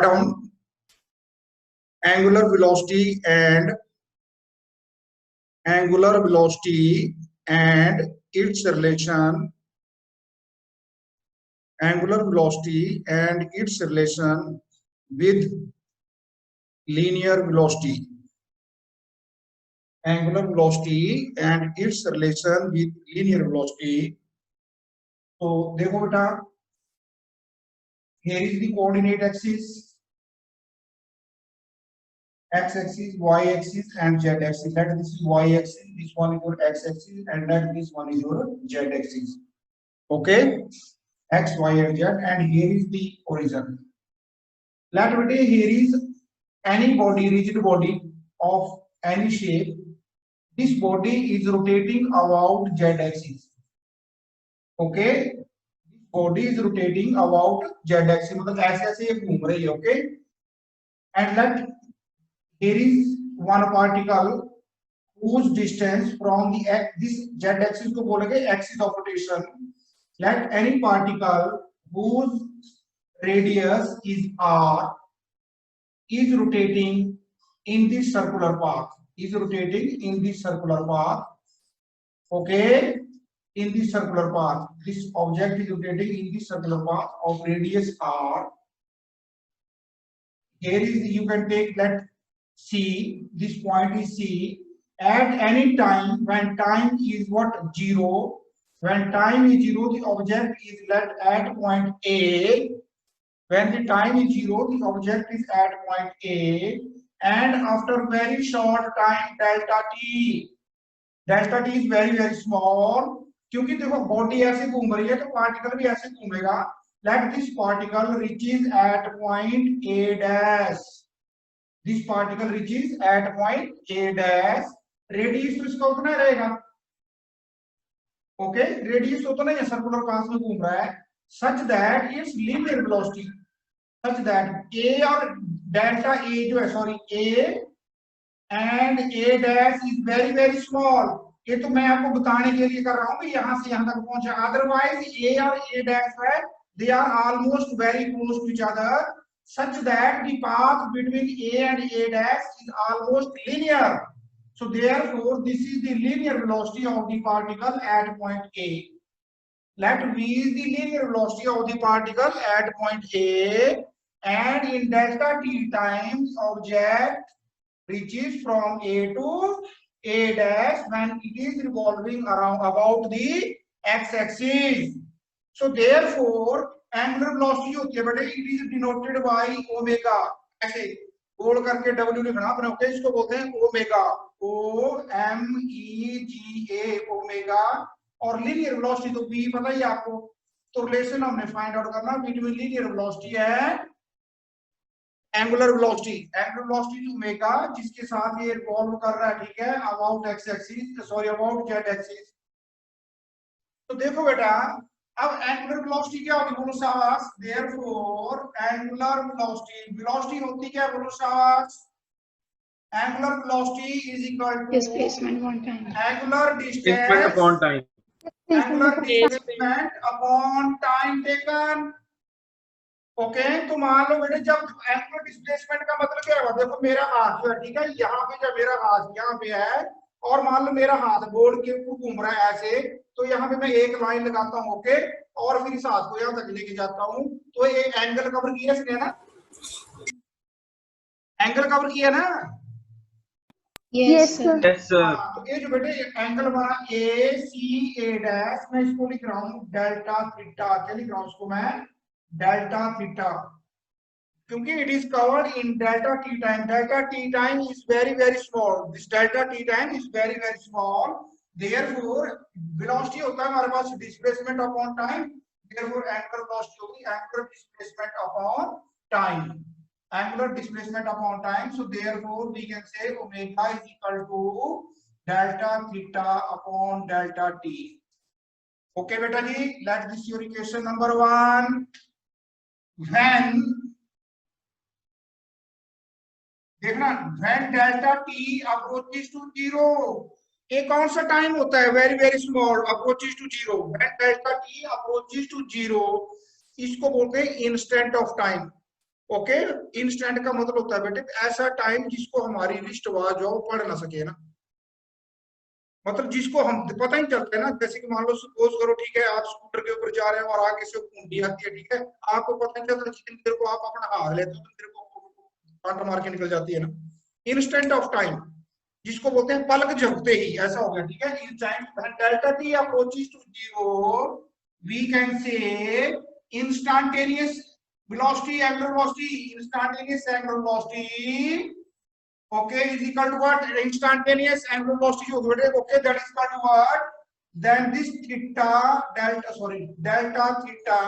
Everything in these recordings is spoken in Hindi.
write down angular velocity and its relation, with linear velocity, तो देखो बेटा, here is the coordinate axis, x axis, y axis and z axis. That this is y axis, this one is your x axis, and that this one is your z axis. Okay, x, y and z, and here is the origin. Let me say here is any body, rigid body of any shape. This body is rotating about z axis. Okay, this body is rotating about z axis. मतलब ऐसे ऐसे ये घूम रही है. Okay, and let here is one particle whose distance from the this z axis को बोलेंगे axis of rotation. Let any particle whose radius is r is rotating in this circular path. Okay, in this circular path. This object is rotating in this circular path of radius r. Here is, you can take, let C, this point is C. At any time, when time is what? 0. When time is 0, the object is let at point A. When the time is 0, the object is at point A, and after very short time delta t is very very small. क्योंकि देखो बॉडी ऐसे घूम रही है तो पार्टिकल भी ऐसे घूमेगा. Let this particle reaches at point A dash. This particle reaches at point A dash. Radius तो इसका उतना रहेगा. Okay, radius उतना ही सर्कुलर पाथ में घूम रहा है. Such that its linear velocity, such that A और delta A जो है, sorry, A and A dash is very very small. ये तो मैं आपको बताने के लिए कर रहा हूँ कि यहाँ से यहाँ तक पहुंचा. Otherwise A और A dash है, they are almost very close to each other, such that the path between A and A dash is almost linear. So therefore this is the linear velocity of the particle at point A. Let V is the linear velocity of the particle at point A, and in delta t times object reaches from A to A dash when it is revolving around about the x-axis. So therefore angular velocity होती है बेटे, it is denoted by omega. ऐसे गोल करके W लिखना अपने. ओके, इसको बोलते हैं ओमेगा, OMEGA, ओमेगा. और लीनियर वेलोसिटी तो V पता ही आपको. तो रिलेशन हमने फाइंड आउट करना between linear velocity and angular velocity. Angular velocity omega, जिसके साथ ये रिवॉल्व कर रहा है, ठीक है, about x axis, sorry about Z axis. तो देखो बेटा, अब एंगुलर वेलोसिटी क्या होगी बोलो शाबाश. देयरफॉर एंगुलर वेलोसिटी होती क्या बोलो शाबाश. Angular velocity is equal to displacement upon time. Angular distance upon time. Angular displacement upon time taken. Okay, तो मान लो बेटे, जब एंगुलर डिस्प्लेसमेंट का मतलब क्या है. देखो मेरा हाथ जो है, ठीक है, यहाँ पे जब मेरा हाथ यहाँ पे है और मान लो मेरा हाथ बोर्ड के ऊपर घूम रहा है ऐसे, तो यहाँ पे मैं एक लाइन लगाता हूँ. ओके, और फिर इस हाथ को यहाँ तक लेके जाता हूँ, तो ये एंगल कवर किया इसने ना, एंगल कवर किया ना. Yes sir. तो ये जो बेटे एंगल बना ACA डैश, मैं इसको लिख रहा हूँ डेल्टा थीटा. क्या लिख रहा हूँ इसको मैं? Delta theta. क्योंकि it is covered in delta T time. Delta T time is very very small. This delta T time is very very small. Therefore velocity होता है हमारे पास displacement upon time. Therefore angular velocity होगी angular displacement upon time. Angular displacement upon time. So therefore we can say omega is equal to delta theta upon delta t. Okay beta ji, let this your equation number 1. When देखना, when delta t approaches to 0, ये कौन सा टाइम होता है? Very very small. approaches to 0. when delta t approaches to 0, इसको बोलते हैं instant of time. Okay, instant का मतलब होता है बेटे ऐसा टाइम जिसको हमारी रिस्ट वॉच जो पढ़ ना सके ना, मतलब जिसको हम पता ही चलता है ना। जैसे कि मान लो सपोज करो, ठीक है, आप स्कूटर के ऊपर जा रहे हो और आगे से कुंडी आती है, ठीक है, आपको पता नहीं चलता, जितनी देर को आप अपना हाथ लेते हो तो देर को कांटा मार के निकल जाती है ना। इंस्टेंट ऑफ टाइम जिसको बोलते हैं पलक झपकते ही ऐसा हो गया, ठीक है। In time delta T approaches to zero, we can say instantaneous velocity, angular velocity, instantaneous angular velocity, okay, is equal to what? Instantaneous angular velocity होगी बेटे, okay, that is equal to what? Then this theta delta, sorry, delta theta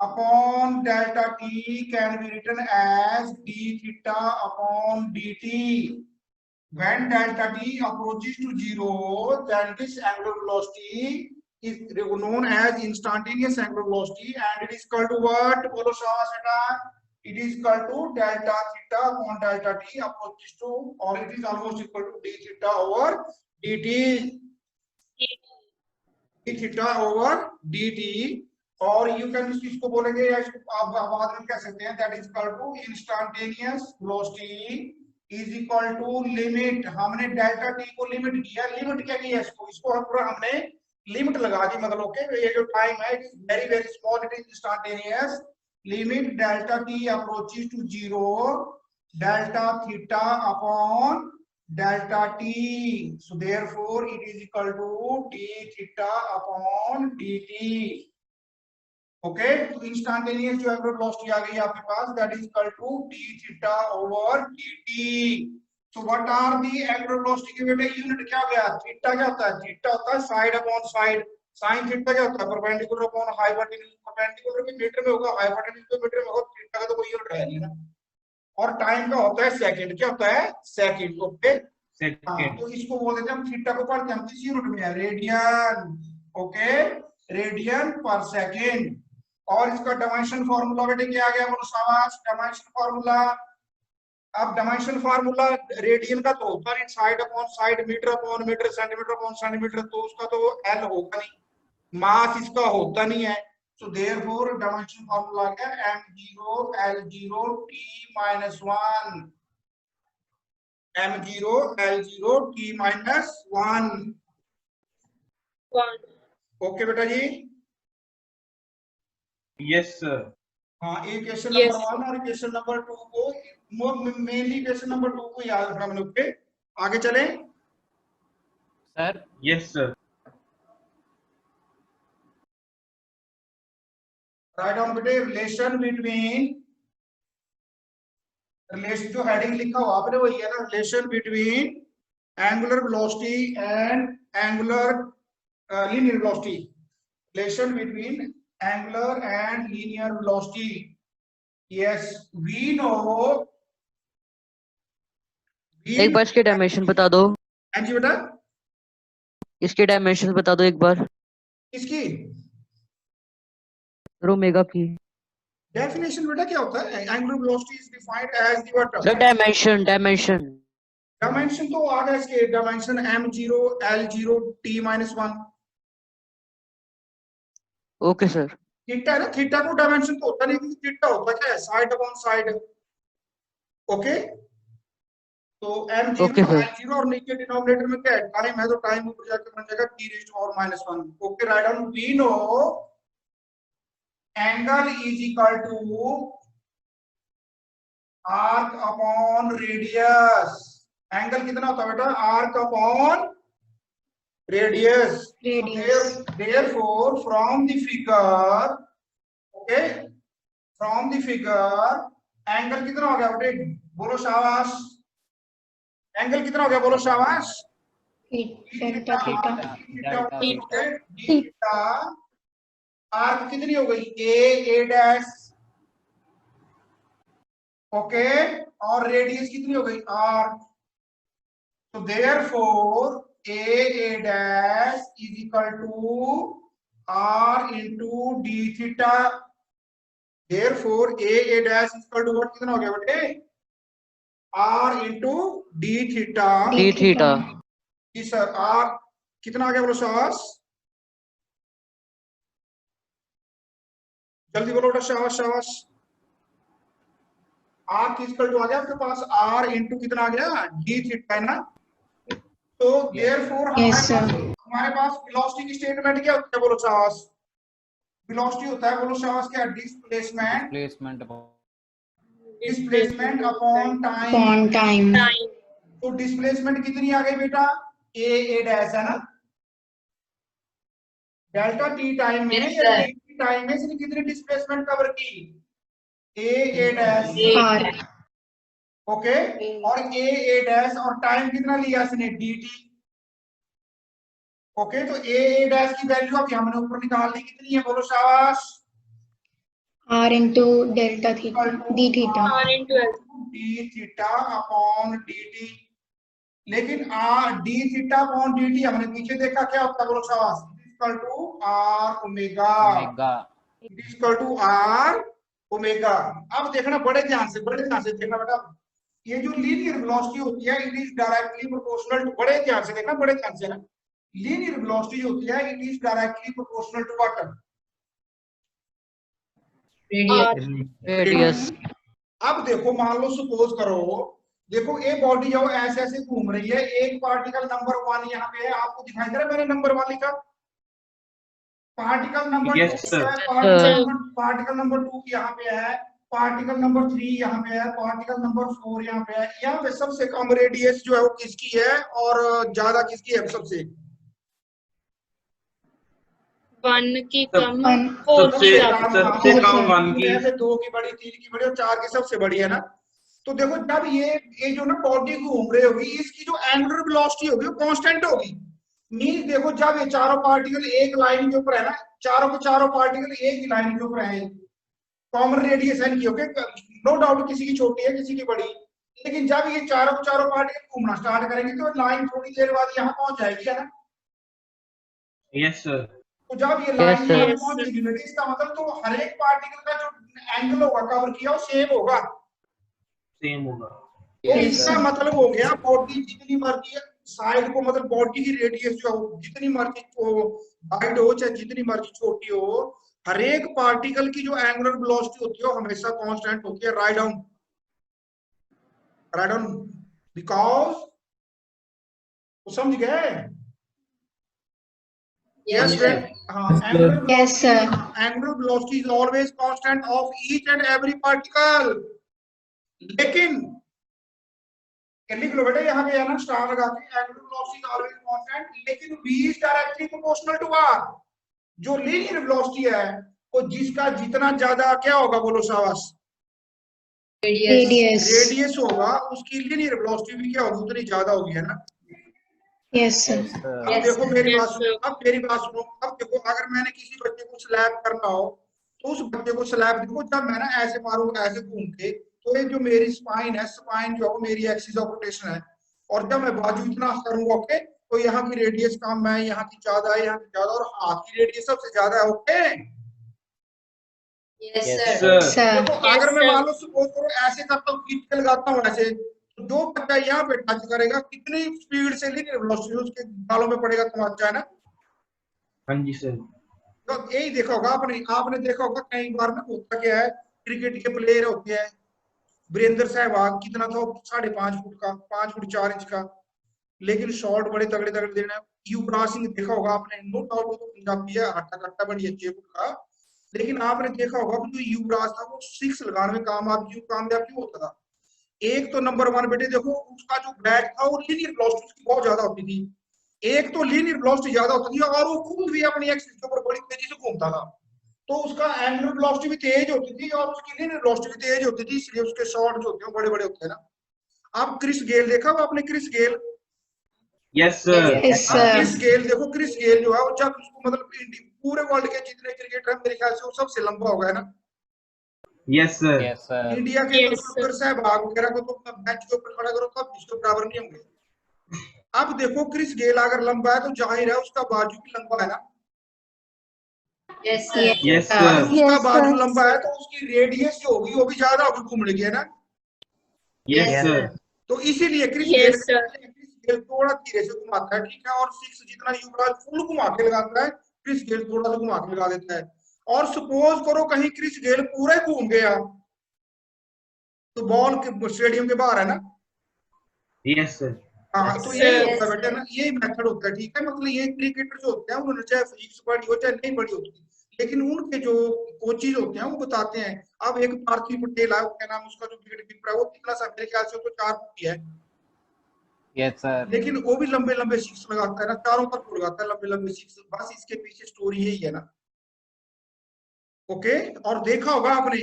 upon delta t can be written as d theta upon dt. When delta t approaches to zero, then this angular velocity is known as instantaneous angular velocity, and it is equal to what? Bolo Shawaseta. It is equal to delta theta upon delta t approaches to, or it is almost equal to d theta over dt. d theta over dt, और you can इसको बोलेंगे या इसको आप बाद में कह सकते हैं, that is equal to instantaneous velocity is equal to limit, हमने डेल्टा टी को लिमिट किया, लिमिट क्या किया इसको हम पूरा हमने लिमिट लगा दी, मतलब ओके, ये जो टाइम है it is very very small, it is instantaneous, limit delta T approaches to zero, delta theta upon delta t, so therefore it is equal to d theta upon dt. Okay, तो इंस्टेंटेनियस जो एंगुलर वेलोसिटी आ गई आपके पास, that is equal to d theta over dt. So what are the angular velocity के बेटे यूनिट क्या हो गया? थीटा क्या होता है? थीटा होता है side upon side, sine theta क्या होता है? परपेंडिकुलर अपॉन हाइपोटेन्यूज, परपेंडिकुलर के मीटर में होगा, हाइपोटेन्यूज के मीटर में होगा, थीटा का तो कोई यूनिट है नहीं ना। और टाइम का होता है सेकंड, क्या होता है? Second, okay. तो इसको बोल देते हैं हम, थीटा को पढ़ते हैं हम किस यूनिट में? रेडियन, ओके, रेडियन पर सेकंड। और इसका डायमेंशन फार्मूला बेटे क्या आ गया? बोलो शाबाश, डायमेंशन फार्मूला। अब डायमेंशन फार्मूला रेडियन का तो होता नहीं, side upon side, metre upon metre, centimetre upon centimetre, तो उसका तो एल होगा नहीं, मास इसका होता नहीं है। सो देयरफॉर डायमेंशन फार्मूला आ गया m0 l0 t minus 1, m0 l0 t minus 1। Okay बेटा जी, यस सर। हाँ, ये क्वेश्चन नंबर 1 और क्वेश्चन नंबर 2 को, मेनली क्वेश्चन नंबर 2 को याद रखना हम लोग के। आगे चलें sir. Yes sir. Write down बेटे, रिलेशन बिटवीन, रिलेशन जो हेडिंग लिखा हुआ आपने वही है ना, relation between angular velocity and angular linear velocity, relation between angular and linear velocity. Yes, we know, एक बार इसके डायमेंशन बता दो। हाँ जी बेटा, इसके डायमेंशन बता दो एक बार। इसकी ओमेगा की डेफिनेशन बेटा क्या होता है? Angular velocity is defined as the what? Sir dimension, dimension dimension तो आ गया इसके, dimension m0 l0 t minus 1। Okay sir. Theta है ना, थीटा को डायमेंशन तो होता नहीं, क्योंकि थीटा होता क्या है? Side upon side, okay. तो m0 ओके सर। l0 और नीचे डिनोमिनेटर में क्या है? टाइम है, तो टाइम ऊपर जाकर बन जाएगा t raised to power minus 1। Okay, write down, we know angle is equal to arc upon radius. Angle कितना होता है बेटा? Arc upon radius. Radius. So therefore from the figure, okay, from the figure angle कितना हो गया बेटे? बोलो शाबाश, एंगल कितना हो गया? बोलो शाबाश। Delta theta. थीटा, आर्क कितनी हो गई? a डैश, ओके, और रेडियस कितनी हो गई? r। तो therefore a dash is equal to r into d theta। Therefore a dash is equal to what? कितना हो गया बेटे? r into d theta। D theta. जी सर, r कितना आ गया बोलो शाबाश? जल्दी बोलो बेटा, शाबाश शाबाश। आर की इक्वल टू आ गया आपके पास, आर इंटू कितना आ गया, डी थीटा है ना। तो देयरफॉर Yes, sir. हमारे पास वेलोसिटी की स्टेटमेंट क्या होती है, बोलो शाबाश। वेलोसिटी होता है, बोलो शाबाश, क्या, displacement, displacement upon time. Upon time. तो डिस्प्लेसमेंट कितनी आ गई बेटा, ए डैश है ना, डेल्टा टी टाइम में या टी टाइम में इसने कितनी डिस्प्लेसमेंट कवर की, ए डैश, R. ओके। और ए डैश और टाइम कितना लिया इसने, dt, ओके। तो ए डैश की वैल्यू अभी हमने ऊपर निकाल ली, कितनी है, बोलो शाबाश, R into delta theta. D theta. D theta upon dt। लेकिन डी थीटा अपॉन dt हमने पीछे देखा क्या होता है, बोलो शाबाश, equal to R omega, equal to R omega. अब देखना बड़े ध्यान से देखना बेटा, ये जो लीनियर वेलोसिटी होती है it is directly proportional to, बड़े ध्यान से देखना, बड़े ध्यान से ना, लीनियर वेलोसिटी होती है it is directly proportional to what, Radius. अब देखो मान लो सपोज करो, देखो ये बॉडी जो ऐसे ऐसे घूम रही है, एक पार्टिकल नंबर 1 यहाँ पे है, आपको दिखाई दे रहा है मैंने नंबर 1 लिखा, particle number 2 Yes, sir. Particle number 2 यहाँ पे है, पार्टिकल नंबर 3 यहाँ पे है, पार्टिकल नंबर 4 यहाँ पे है। यहाँ पे सबसे कम रेडियस जो है वो किसकी है और ज्यादा किसकी है, सबसे 1 की कम, One. 4 की सबसे ज्यादा। सबसे कम 1 की, 2 की बड़ी, 3 की बड़ी और 4 की सबसे बड़ी है ना। तो देखो जब ये जो ना बॉडी घूम रही होगी, इसकी जो एंगुलर वेलोसिटी होगी वो कांस्टेंट होगी। मींस देखो जब ये चारों पार्टिकल एक लाइन के ऊपर है ना, चारों के चारों पार्टिकल एक ही लाइन के ऊपर है, कॉमन रेडियस है इनकी, ओके, नो डाउट किसी की छोटी है किसी की बड़ी, लेकिन जब ये चारों के चारों पार्टिकल घूमना स्टार्ट करेंगे तो लाइन थोड़ी देर बाद यहाँ पहुंच जाएगी, है ना। यस सर, तो जब ये लाइन sir. यहाँ पहुंचेगी बेटे, इसका मतलब तो हर एक पार्टिकल का जो एंगल होगा कवर किया वो सेम होगा। सेम होगा। तो Yes, इसका sir. मतलब हो गया बॉडी जितनी मर्जी साइड को, मतलब बॉडी की रेडियस जो हो जितनी मर्जी वाइड हो चाहे जितनी मर्जी छोटी हो, हर एक पार्टिकल की जो एंगुलर वेलोसिटी होती है वो हमेशा कांस्टेंट होती है। राइट डाउन बिकॉज, समझ गए? Yes, sir. Yes, sir. Angular velocity is always constant of each and every particle. लेकिन लिख लो बेटा यहाँ पे है ना स्टार लगा के, angular velocity is always constant, लेकिन v is directly proportional to r। जो लीनियर वेलोसिटी है वो जिसका जितना ज्यादा क्या होगा, बोलो शाबाश, Radius. रेडियस होगा, उसकी लीनियर वेलोसिटी भी क्या होगी, उतनी ज्यादा होगी, है ना। Yes, sir. अब देखो मेरी बात सुनो, अब देखो अगर मैंने किसी बच्चे को स्लैब करना हो तो उस बच्चे को स्लैब देखो, जब मैं ना ऐसे मारूंगा ऐसे घूम के, तो ये जो मेरी स्पाइन है, स्पाइन जो है मेरी एक्सिस ऑफ रोटेशन है, और जब मैं बाजू इतना करूंगा, ओके, तो यहाँ की रेडियस कम है, यहाँ की ज्यादा है, यहाँ की ज्यादा, और हाथ की रेडियस सबसे ज्यादा है, okay. Yes, Yes, sir. sir. Sir. देखो अगर मैं मान लो सपोज करो ऐसे करता हूँ, खींच के लगाता हूँ ऐसे, तो जो बच्चा यहाँ पे टच करेगा कितनी स्पीड से लीनियर वेलोसिटी उसके बालों में पड़ेगा, तुम्हारा है ना। हाँ जी सर। तो यही देखा होगा आपने देखा होगा कई बार ना, होता क्या है, क्रिकेट के प्लेयर होते हैं, वीरेंद्र सहवाग कितना था, 5.5 फुट का, 5 फुट 4 इंच का, लेकिन शॉट बड़े तगड़े तगड़े देना। युवराज सिंह देखा होगा आपने, नो डाउट वो तो पंजाबी है, हट्टा कट्टा बड़ी अच्छे फुट का, लेकिन आपने देखा होगा जो युवराज था वो 6 लगाने में कामयाब क्यों होता था। एक तो नंबर 1 बेटे देखो उसका जो बैट था वो लीनियर वेलोसिटी उसकी बहुत ज्यादा होती थी, एक तो लीनियर वेलोसिटी ज्यादा होती थी और वो खुद भी अपनी एक्सिस के ऊपर बड़ी तेजी से घूमता था, तो उसका एंगुलर वेलोसिटी भी तेज होती थी और उसकी लीनियर वेलोसिटी भी तेज होती थी, इसलिए उसके शॉट जो होते हैं बड़े बड़े होते हैं ना। आप क्रिस गेल देखा हुआ आपने, Chris Gayle? Yes sir. Yes, sir. Chris Gayle देखो, क्रिस गेल जो है वो जब उसको मतलब पूरे वर्ल्ड के जितने क्रिकेटर हैं मेरे ख्याल से वो सबसे लंबा होगा, है ना। Yes sir. इंडिया के Yes, तो सहवाग वगैरह को तो बेंच के ऊपर खड़ा करो तो आप इसके बराबर नहीं होंगे। अब देखो क्रिस गेल अगर लंबा है तो जाहिर है उसका बाजू भी लंबा है ना। Yes, sir. यस अगर सर। उसका बाजू लंबा है तो उसकी रेडियस जो होगी वो भी ज्यादा होगी घूमने की, है ना। Yes sir. तो इसीलिए क्रिस Yes, sir. गेल थोड़ा धीरे से घुमाता है, ठीक है, और 6 जितना युवराज फुल घुमा के लगाता है, क्रिस गेल थोड़ा सा घुमा के लगा देता है। और सपोज करो कहीं क्रिस गेल पूरा ही घूम गया, तो बॉल स्टेडियम के बाहर है ना। Yes, sir. हाँ, तो यही होता है बेटा ना, यही मेथड होता है, ठीक है। मतलब ये क्रिकेटर जो होते हैं उन्होंने चाहे फिजिक्स पढ़ी हो चाहे नहीं पढ़ी होती, लेकिन उनके जो कोचेज होते हैं वो बताते हैं। अब एक पार्थिव पटेल है, क्या नाम उसका, जो विकेट कीपर है, वो कितना सा मेरे ख्याल से तो 4 फुट है, यस सर। लेकिन वो भी लंबे लंबे सिक्स लगाता है ना, चारों तरफ लगाता है लंबे लंबे सिक्स। बस इसके पीछे स्टोरी यही है ना। ओके। और देखा होगा आपने,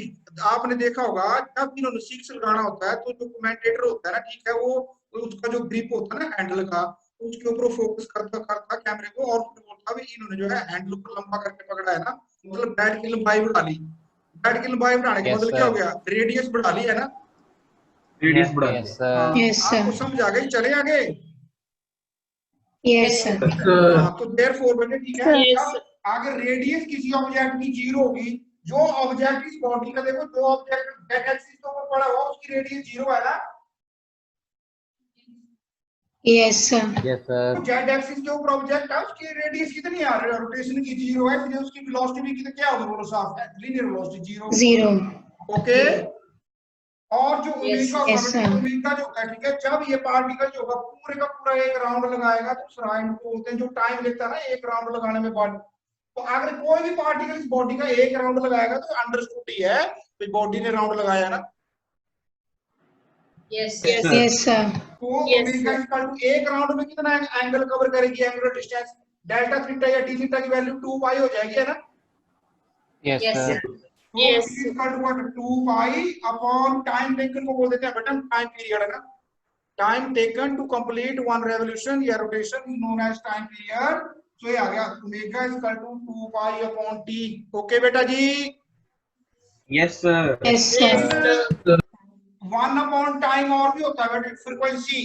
आपने देखा होगा जब इन्होंने सिक्स लगाना होता है तो जो कमेंटेटर होता है ना, ठीक है, वो उसका जो ग्रिप होता है ना हैंडल का, उसके ऊपर फोकस करता करता कैमरे को, और फिर बोलता भी इन्होंने जो है हैंडल को लंबा करके पकड़ा है ना, मतलब बैट की लंबाई बढ़ा ली। बैट की लंबाई बढ़ाने का Yes, मतलब क्या हो sir. गया, रेडियस बढ़ा ली है ना। Radius बढ़ा यस दिया। सर। हाँ, Yes, sir. आपको समझ आ गई, चले आगे। Yes, sir. हाँ, तो देयरफॉर बेटे ठीक है, Yes. जब अगर रेडियस किसी ऑब्जेक्ट की 0 होगी, जो ऑब्जेक्ट इस बॉडी का, देखो जो ऑब्जेक्ट जेड एक्सिस के ऊपर पड़ा हुआ उसकी रेडियस 0 है ना, Yes, sir. Yes sir. तो जेड एक्सिस के ऊपर ऑब्जेक्ट है उसकी रेडियस कितनी आ रही है, रोटेशन की 0 है, इसलिए उसकी वेलोसिटी भी कितनी, क्या होगी, बोलो साफ है, लीनियर वेलोसिटी 0। 0. ओके। और जो Yes. ओमेगा Yes, होगा, sir. ओमेगा जो होता है, ठीक है, जब ये पार्टिकल जो होगा पूरे का पूरा एक राउंड लगाएगा, तो उस राउंड को बोलते हैं, जो टाइम लेता है ना एक राउंड लगाने में बॉडी, तो अगर कोई भी पार्टिकल इस बॉडी का एक राउंड लगाएगा तो अंडरस्टूड ही है तो बॉडी ने राउंड लगाया ना। Yes. Yes, sir. Yes, sir. तो Yes, omega sir. Equal to एक राउंड में कितना एंगल कवर करेगी, एंगुलर डिस्टेंस, डेल्टा थीटा या डी थीटा की वैल्यू 2 पाई हो जाएगी, है ना। Yes Yes. सर। तो Yes. Equal to what, 2 pi upon time taken को बोल देते हैं बेटा टाइम पीरियड, है ना। Time taken to complete one revolution या rotation known as time period. तो ये आ गया omega equal to 2 pi upon T. Okay बेटा जी। Yes, sir. Yes, sir. 1 upon time और भी होता है बेटा, फ्रीक्वेंसी,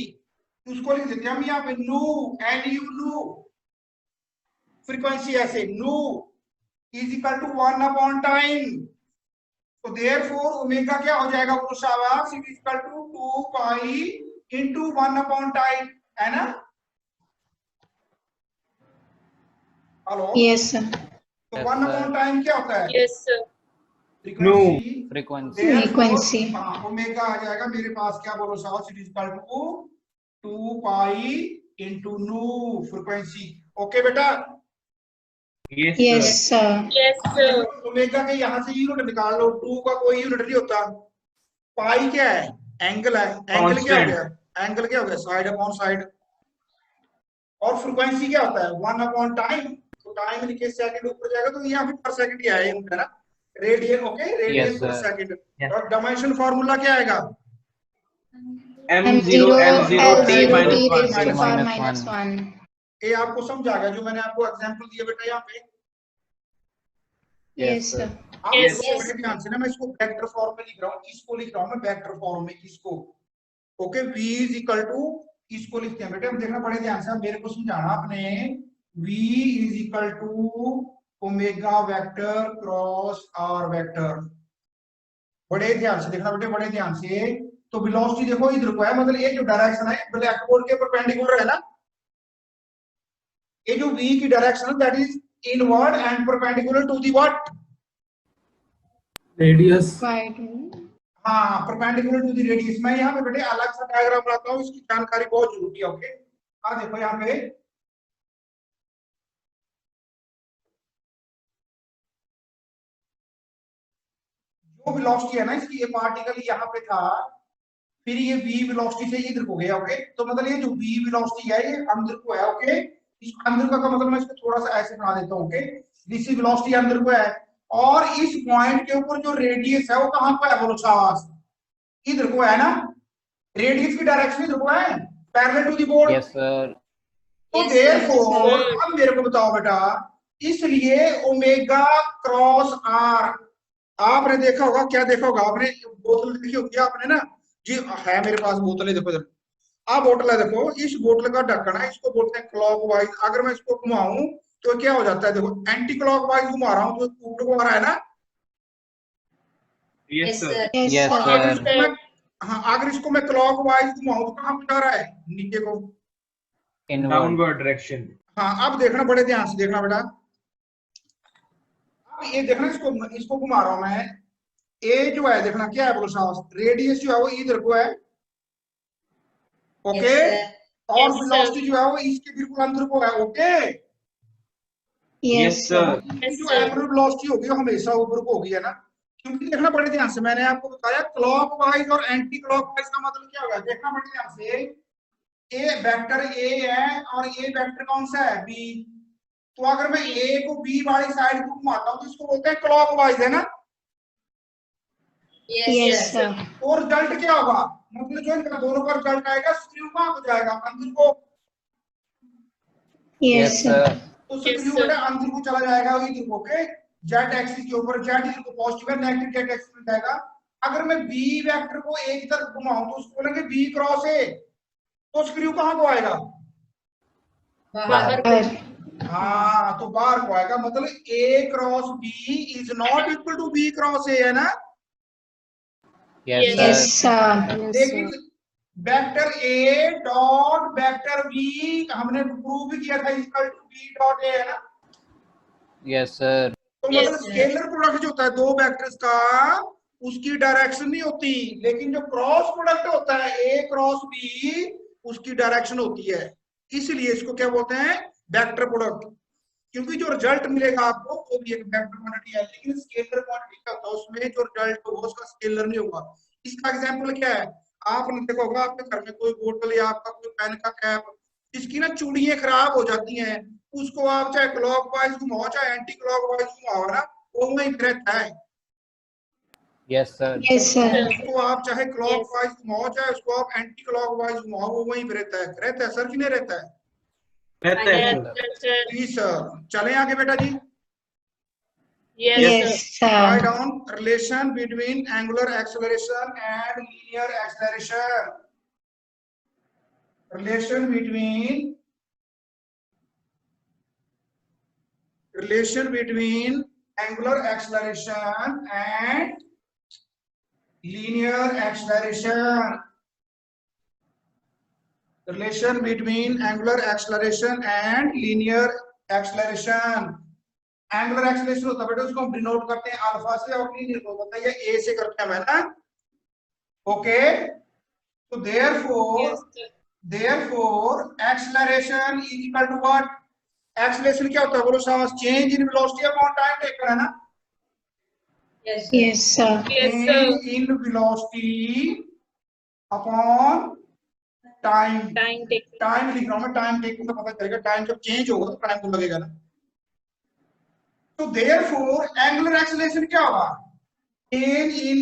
उसको लिख देते हैं हम यहाँ पे नू, एन यू नू, फ्रीक्वेंसी ऐसे nu is equal to 1 upon time. तो देयरफॉर ओमेगा क्या हो जाएगा, वो शाबाश, it is equal to 2 pi into 1 upon time, है ना। हेलो। Yes, sir. तो Yes, 1 sir. अपॉन टाइम क्या होता है, Yes, sir. Frequency. Frequency. Frequency. हाँ, ओमेगा आ जाएगा मेरे पास, क्या बोलो साहब, it is equal to 2 pi into nu, frequency. Okay बेटा। Yes, Yes, sir. sir. Yes, sir. Omega के यहाँ से यूनिट निकाल लो, 2 का कोई यूनिट नहीं होता। पाई क्या है, एंगल है, एंगल क्या हो गया, एंगल क्या हो गया, साइड अपॉन साइड। और फ्रीक्वेंसी क्या होता है, 1 अपॉन टाइम, तो टाइम लिखे सेकंड ऊपर जाएगा, तो यहाँ पे पर सेकंड ही आया है ना, रेडियन। ओके, रेडियन Yes, पर sir. सेकंड। Yeah. और डायमेंशन फार्मूला क्या आएगा, M0 M0 L0 T L0 minus T 1. raised to the power minus minus 1. ये आपको समझ आ गया जो मैंने आपको एग्जांपल दिया बेटा यहाँ पे। Yes, sir. आप Yes, इसको yes. बड़े ध्यान से ना, मैं इसको वेक्टर फॉर्म में लिख रहा हूँ, इसको लिख रहा हूँ मैं वेक्टर फॉर्म में, इसको। Okay, v is equal to, इसको लिखते हैं बेटे, हम देखना बड़े ध्यान से, मेरे को समझाना आपने। v is equal to omega vector cross r vector. बड़े ध्यान से देखना बेटे, बड़े ध्यान से। तो वेलोसिटी देखो इधर को है, मतलब ये जो डायरेक्शन है ब्लैक बोर्ड के परपेंडिकुलर है ना, ये जो v की direction that is inward and perpendicular to the what, radius. Right. हाँ, परपेंडिकुलर टू दी रेडियस। मैं यहाँ पे बेटे अलग सा डायग्राम बनाता हूँ, इसकी जानकारी बहुत जरूरी है। ओके, देखो यहाँ पे जो वेलोसिटी है ना इसकी, ये पार्टिकल यहाँ पे था, फिर ये v वेलोसिटी से इधर को गया। ओके, तो मतलब ये जो v वेलोसिटी है ये अंदर को है। ओके, इस अंदर का मतलब मैं इसको थोड़ा सा ऐसे बना देता हूँ। ओके, दिस वेलोसिटी अंदर को है, और इस पॉइंट के ऊपर जो रेडियस है वो कहां पर है, बोलो साहब, इधर को है ना, रेडियस की डायरेक्शन इधर को है, parallel to the board. Yes sir. तो Yes, देयरफॉर sir. अब मेरे को बताओ बेटा, इसलिए ओमेगा क्रॉस r, आपने देखा होगा, क्या देखा होगा आपने, बोतल देखी होगी आपने ना जी, है मेरे पास बोतल है, देखो इधर आप बोतल है, देखो इस बोतल का ढक्कन है, इसको बोलते हैं क्लॉकवाइज। अगर मैं इसको घुमाऊं तो क्या हो जाता है, देखो एंटी क्लॉकवाइज घुमा रहा हूं तो ऊपर को आ रहा है ना। Yes, sir. Yes, Yes, sir. अगर sir. इसको मैं, हाँ, अगर इसको मैं क्लॉकवाइज घुमाऊं तो कहां पे जा रहा है, नीचे को, इनवर्ड। Downward direction. हाँ। अब देखना बड़े ध्यान से देखना बेटा, ये देखना, इसको घुमा रहा हूं मैं। ए जो है देखना क्या है बोलो साहब, रेडियस जो है वो इधर को है, ओके, और Yes, sir. वेलोसिटी जो है वो इसके बिल्कुल अंदर को है, ओके। Yes, sir. Yes, जो sir. एंगुलर वेलोसिटी होगी वो हमेशा ऊपर को होगी, है ना। क्योंकि देखना बड़े ध्यान से, मैंने आपको बताया क्लॉकवाइज और एंटी क्लॉकवाइज का मतलब क्या होगा, देखना बड़े ध्यान से। ए वेक्टर ए है और ए वेक्टर कौन सा है, बी। तो अगर मैं ए को बी वाली साइड को घुमाता हूं तो इसको बोलते हैं क्लॉकवाइज, है ना। Yes, sir. तो रिजल्ट क्या होगा, मतलब जो इनका दोनों का रिजल्ट आएगा, स्क्रू कहां को जाएगा, अंदर को। Yes, sir. तो Yes, स्क्रू sir. बेटा अंदर को चला जाएगा इधर को, ओके। जेड एक्सिस के ऊपर, जेड इधर को पॉजिटिव है, नेगेटिव जेड एक्सिस में जाएगा। अगर मैं बी वेक्टर को एक तरफ घुमाऊं तो उसको बोलेंगे बी क्रॉस ए, तो स्क्रू कहां को आएगा, बाहर Or हाँ, तो बाहर को आएगा। मतलब A cross B is not equal to B cross A, है ना। Yes, yes, sir. sir. लेकिन vector A dot vector B हमने प्रूव भी किया था equal to B dot A, है ना। Yes, sir. तो Yes, मतलब sir. स्केलर प्रोडक्ट जो होता है दो वेक्टर्स का, उसकी डायरेक्शन नहीं होती, लेकिन जो क्रॉस प्रोडक्ट होता है ए क्रॉस बी, उसकी डायरेक्शन होती है। इसलिए इसको क्या बोलते हैं, वेक्टर प्रोडक्ट। क्योंकि जो रिजल्ट मिलेगा आपको वो भी एक वेक्टर क्वांटिटी है, लेकिन स्केलर क्वांटिटी का होता है, उसमें जो रिजल्ट होगा उसका स्केलर नहीं होगा। इसका एग्जांपल क्या है, आपने देखा होगा आपके घर में कोई बोतल या आपका कोई पेन का कैप, इसकी ना चूड़ियां खराब हो जाती हैं, उसको आप चाहे क्लॉकवाइज घुमाओ चाहे एंटी क्लॉकवाइज घुमाओ ना, वो वहीं पे रहता है। Yes, sir. Yes, sir. उसको आप चाहे क्लॉकवाइज घुमाओ चाहे उसको आप एंटी क्लॉकवाइज घुमाओ, वो वहीं पे रहता है। रहता है सर कि नहीं रहता है, रहता है Yes, सर। sir. जी सर। चलें आगे बेटा जी। Yes, sir. Yes, Write sir. down relation between angular acceleration and linear acceleration. Relation between angular acceleration and linear acceleration. Relation between angular acceleration and linear acceleration. Angular acceleration होता है बेटा, उसको हम डिनोट करते हैं अल्फा से, और लिनियर को बताइए ए से करते हैं ना, ओके। तो Yes, sir. therefore acceleration is equal to what, acceleration क्या होता है बोलो साहब, change in velocity upon time taken, है ना। Yes, sir. Yes, sir. Change in velocity upon time. Time taken. Time लिख रहा हूं मैं, टाइम टेकन तो पता चलेगा, टाइम जब चेंज होगा तो टाइम तो लगेगा ना। तो therefore angular acceleration क्या होगा, change in,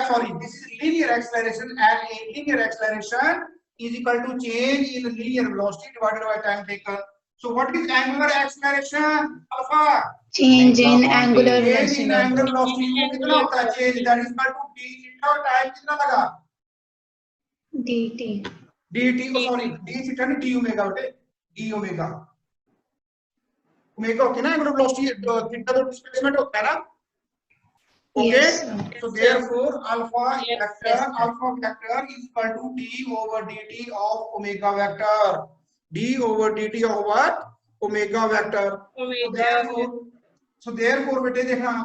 sorry, this is linear acceleration, and linear acceleration is equal to change in linear velocity divided by time taken. So what is angular acceleration, alpha? Change in angular Change in velocity. angular velocity वो कितना होता है, change that is equal to d theta, और टाइम कितना लगा, dt. dt, oh sorry, d theta नहीं d ओमेगा बेटे, d ओमेगा। ओमेगा होती है ना एंगुलर वेलोसिटी, थीटा तो डिस्प्लेसमेंट होता है ना, okay. Yes, sir. So therefore alpha Yes, vector yes, sir. is equal to d over dt of omega vector, d over dt of what, omega vector. So therefore बेटे देखना,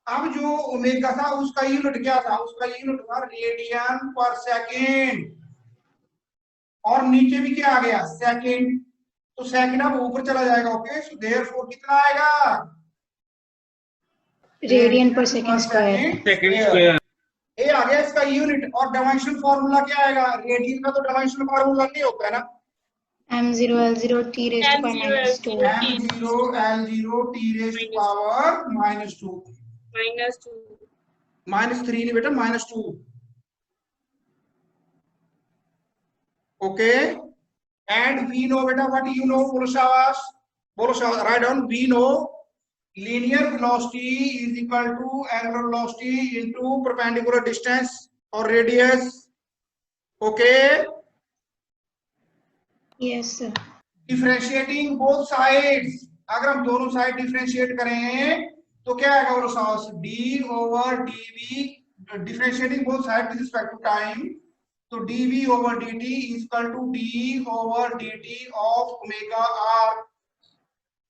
अब जो ओमेगा था उसका यूनिट क्या था, उसका यूनिट था रेडियन पर सेकेंड, और नीचे भी क्या आ गया, सेकेंड। तो सेकेंड अब ऊपर चला जाएगा, ओके। सो देयरफॉर कितना आएगा, Radian per second square. Second square. ए आ गया इसका यूनिट, और डायमेंशन फार्मूला क्या आएगा, रेडियन का तो डायमेंशन फार्मूला नहीं होता है ना, m0 l0 t raised to power minus 2. m0 l0 t raised to power -2, -2. -3 नहीं बेटा, -2, ओके। एंड वी नो बेटा, व्हाट यू नो, बोलो शाबाश, write down, we know linear velocity is equal to angular velocity into perpendicular distance or radius, okay. Yes, sir. Differentiating both sides, अगर हम दोनों साइड डिफरेंशिएट करें तो क्या आएगा बोलो साहस, d over dv, differentiating both sides with respect to time, तो dv over dt is equal to d over dt of omega r।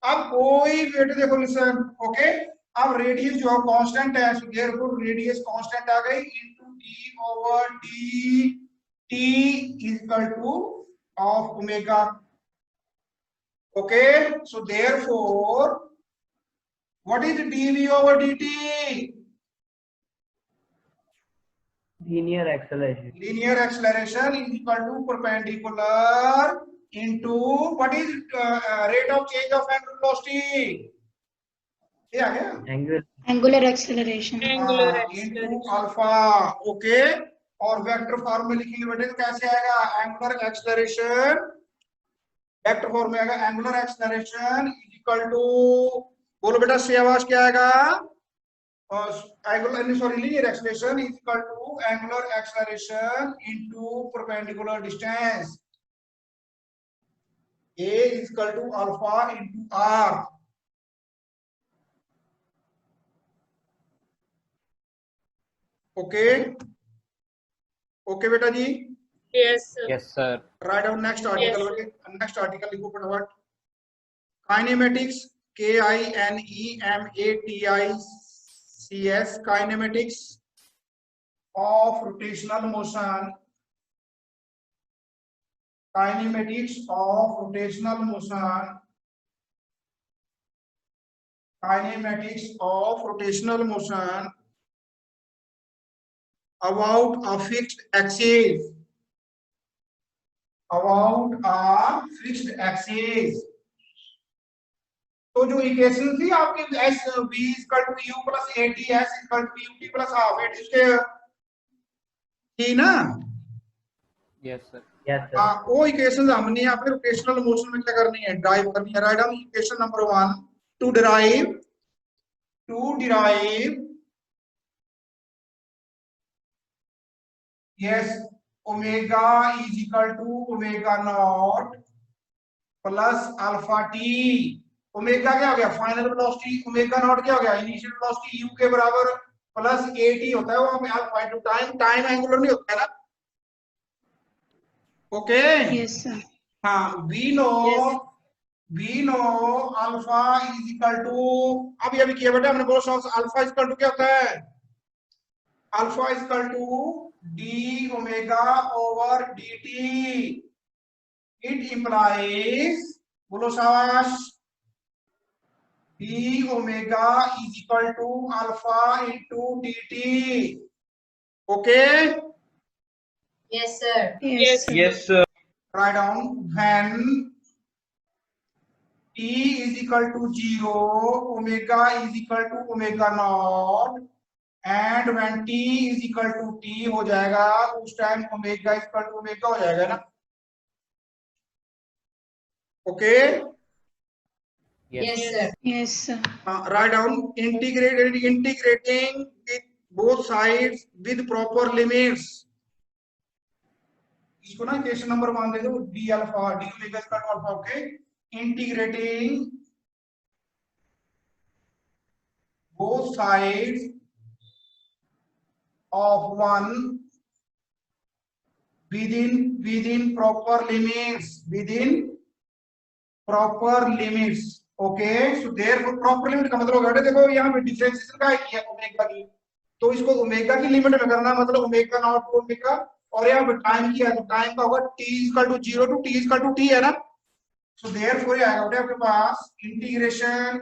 अब कोई बेटे देखो लिसन, ओके। अब रेडियस जो है कांस्टेंट है, सो देयरफॉर रेडियस कांस्टेंट आ गई into D over D, T is equal two of omega. Okay, so therefore what is dv over dt? linear acceleration. Linear acceleration is equal to perpendicular into what is rate of change of angular velocity? ये आ गया Angular acceleration. Angular into acceleration. alpha. Okay, और वेक्टर फॉर्म में लिखेंगे बेटे तो कैसे आएगा? एंगुलर एक्सेलरेशन, वेक्टर फॉर्म में आएगा angular acceleration is equal to, बोलो बेटा से आवाज क्या आएगा? linear acceleration is equal to angular acceleration into perpendicular distance. A is equal to alpha into r. Okay, okay बेटा जी. Yes, sir. Yes, sir. Write down next article. Yes. Okay, next article लिखो फटाफट. Kinematics, Kinematics, kinematics of rotational motion. Kinematics of rotational motion. Kinematics of rotational motion about a fixed axis. About a fixed axis. तो जो इक्वेशन थी आपकी as V equal to U plus A T S equal to U T plus half at इसके थी ना? Yes, sir. Yes, sir. हाँ, वो इक्वेशन हमने यहाँ पे रोटेशनल मोशन में क्या करनी है? ड्राइव करनी है. Write down equation number 1 to derive yes omega is equal to omega not plus alpha T. Omega क्या हो गया? Final velocity. ओमेगा नॉट क्या हो गया? इनिशियल वेलोसिटी यू के बराबर प्लस ए टी होता है, वहां पे alpha into time. Time angular नहीं होता है ना? ओके. Yes, sir. हाँ, we know alpha is equal to, अभी किया बेटा हमने, बोलो अल्फा इज इक्वल टू क्या होता है? Alpha is equal to D omega over D T. It implies, बोलो शाबाश, D omega is equal to alpha into D T. Okay. Yes, sir. Yes, sir. Yes, sir. Write down when t is equal to 0, omega is equal to omega naught, and when t is equal to t हो जाएगा उस time omega is equal to omega हो जाएगा ना? Okay. Yes, sir. Yes, sir. Write down integrating with both sides with proper limits. इसको ना क्वेश्चन नंबर 1 दे दो, D alpha D omega equal to alpha. Okay, integrating both sides of one within proper limits. Okay, so therefore proper limit का मतलब होगा, देखो यहाँ पे डिफरेंशिएशन का है ओमेगा की, तो इसको ओमेगा की लिमिट में करना, मतलब ओमेगा नॉट टू ओमेगा, और यहाँ पे टाइम की है तो टाइम का होगा t equal to 0 to t equal to t है ना? सो देयरफॉर ये आएगा बेटा आपके पास integration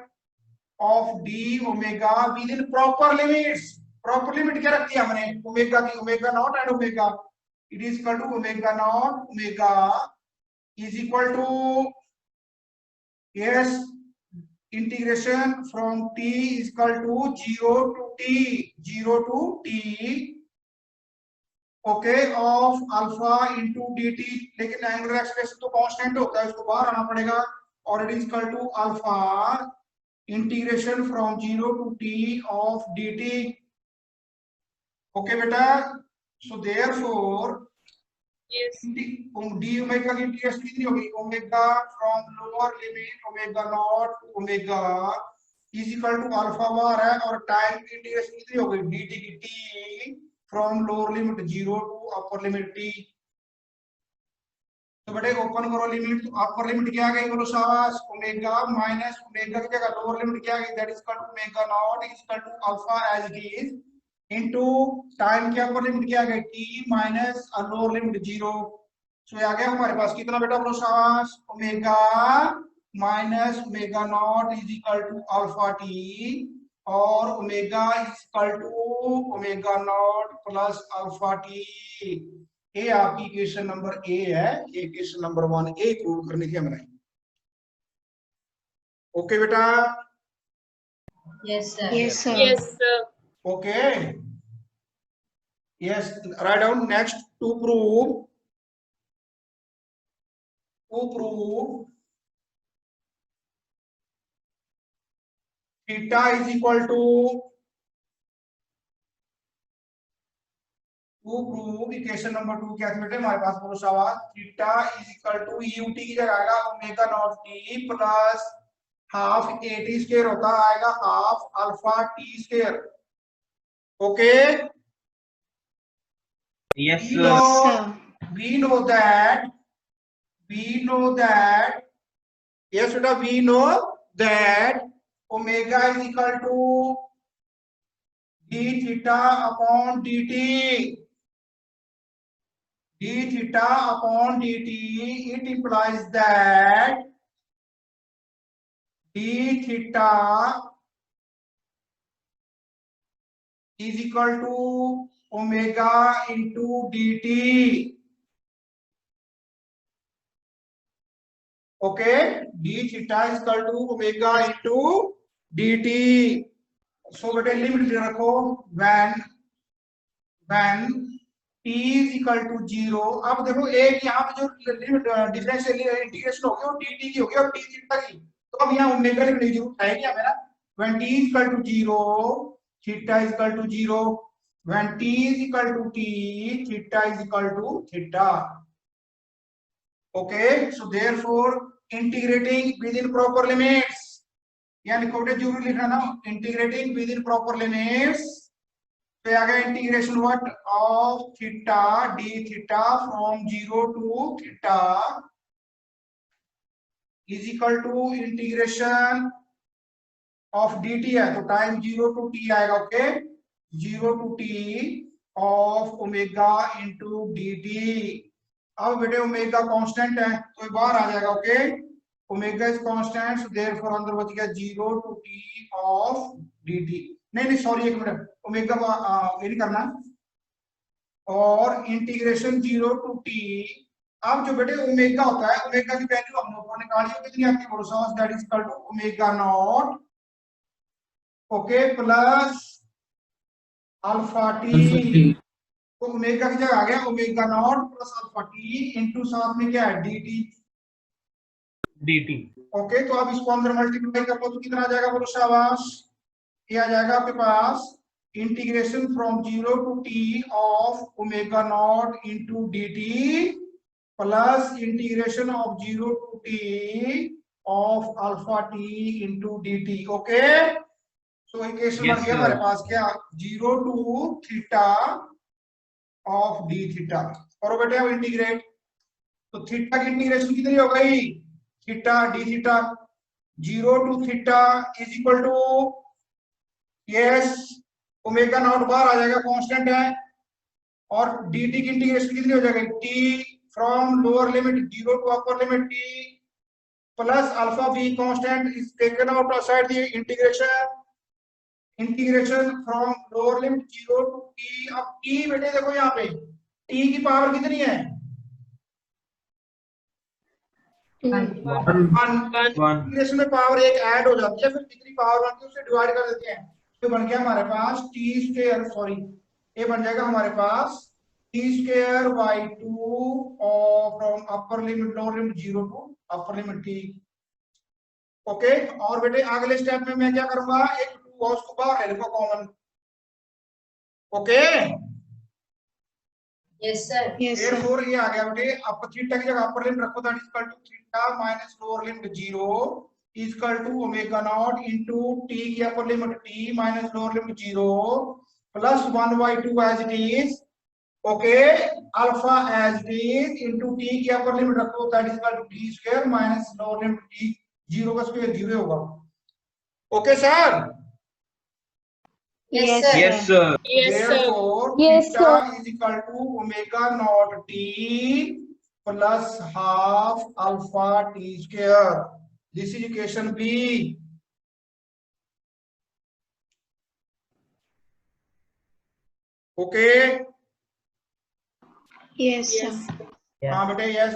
of D omega within proper limits. Proper limit क्या रखी है हमने? ओमेगा की, omega naught and omega. It is equal to omega naught omega is equal to yes integration from t is equal to 0 to t okay of alpha into dt. लेकिन एंगुलर एक्सेलरेशन तो कांस्टेंट होता है, उसको बाहर आना पड़ेगा, और it is equal to alpha integration from 0 to t of dt. Okay बेटा, so therefore Yes. D omega की ts कितनी होगी? Omega from lower limit omega naught to omega is equal to alpha बार है, और टाइम की इंटीग्रेशन कितनी होगी? dt की t from lower limit 0 to upper limit t. तो बेटे ओपन करो लिमिट, तो अपर लिमिट क्या आ गई बोलो शाबाश, ओमेगा माइनस ओमेगा की जगह लोअर लिमिट क्या आ गई, that is equal to omega naught is equal to alpha as it is into time के अपर लिमिट क्या आ गई T minus lower limit 0। So आ गया हमारे पास कितना बेटा बोलो शाबाश, omega minus omega naught is equal to alpha T और omega is equal to omega not plus alpha T. ये आपकी इक्वेशन नंबर ए है, ये इक्वेशन नंबर 1 ए प्रूव करनी थी हमें। ओके बेटा, Yes, sir. Yes, sir. Yes, sir. Okay yes, write down next to prove theta is equal to prove equation number 2 क्या थी बेटे हमारे पास बोलो शाबाश, theta is equal to UT की जगह आएगा omega not T plus half A T square होता आएगा half alpha T square. Okay Yes, we sir. Yes, know, sir. we know that yes beta, we know that omega is equal to d theta upon dt, d theta upon dt. It implies that d theta is equal to omega into dt. Okay, d theta is equal to omega into dt. So बेटे लिमिट रखो when t is equal to 0। अब देखो एक यहाँ पे जो लिमिट डिफरेंशियल इंटीग्रेशन होगी वो dt की होगी और d थीटा की, तो अब यहाँ ओमेगा लिखने की जरूरत है क्या मेरा, when t is equal to 0 theta is equal to 0, when t is equal to t theta is equal to theta। Okay, so therefore integrating within proper limits, यहाँ लिखो बेटे जरूर लिखना ना, integrating within proper limits, तो आ गया integration what of theta D theta from 0 to theta is equal to integration of dt है तो टाइम 0 टू t आएगा। Okay, 0 to t of omega into dt। अब बेटे ओमेगा कांस्टेंट है तो ये बाहर आ जाएगा। Okay, omega is constant so therefore अंदर बच गया 0 टू t ऑफ dt। नहीं सॉरी एक मिनट, ओमेगा ये नहीं करना, और इंटीग्रेशन 0 टू t। अब जो बेटे ओमेगा होता है, ओमेगा की वैल्यू हम लोगों ने निकाली है, कितनी आती है बोलो, that is equal to omega not okay plus alpha T. तो ओमेगा की जगह आ गया omega not plus alpha T into साथ में क्या है dt। ओके, तो आप इसको अंदर मल्टीप्लाई कर लो तो कितना आ जाएगा बोलो शाबाश, ये आ जाएगा आपके पास integration from 0 to t of omega not into dt plus integration of 0 to t of alpha t into dt। Okay, so equation बन गया हमारे पास क्या, 0 to theta of d theta. करो बेटे अब इंटीग्रेट, तो थीटा की इंटीग्रेशन कितनी हो गई, theta d theta 0 to theta is equal to yes omega not बाहर आ जाएगा कांस्टेंट है, और dt की इंटीग्रेशन कितनी हो जाएगी, t from lower limit 0 to upper limit t plus alpha b constant is taken outside the integration from lower limit 0 to t। अब t बेटे देखो यहाँ पे t की पावर कितनी है, 2. 1. इंटीग्रेशन में पावर एक ऐड हो जाती है, फिर कितनी पावर बनती है उसे डिवाइड कर देते हैं, तो बन गया हमारे पास t स्क्वायर, सॉरी ये बन जाएगा हमारे पास t स्क्वायर बाई 2 और from upper limit lower limit 0 to upper limit t। Okay, और बेटे अगले स्टेप में मैं क्या करूंगा, एक 2 उसको बाहर ले लूंगा common. Okay, Yes, sir. Yes, sir. therefore ये आ गया बेटे, अपर थीटा की जगह अपर लिमिट रखो, that is equal to theta minus lower limit 0 is equal to omega not into t की अपर limit t minus lower limit 0 plus 1/2 as it is. Okay, alpha as it is into t की अपर लिमिट रखो, that is equal to t square minus lower limit t, 0 का स्क्वायर 0 होगा. Okay sir. Yes, Yes, sir. Yes, sir. Yes, sir. Therefore, Yes, theta is equal to omega naught t plus half alpha t square. This is equation B. Okay. yes, sir. Yes. Yes. हाँ बेटे yes.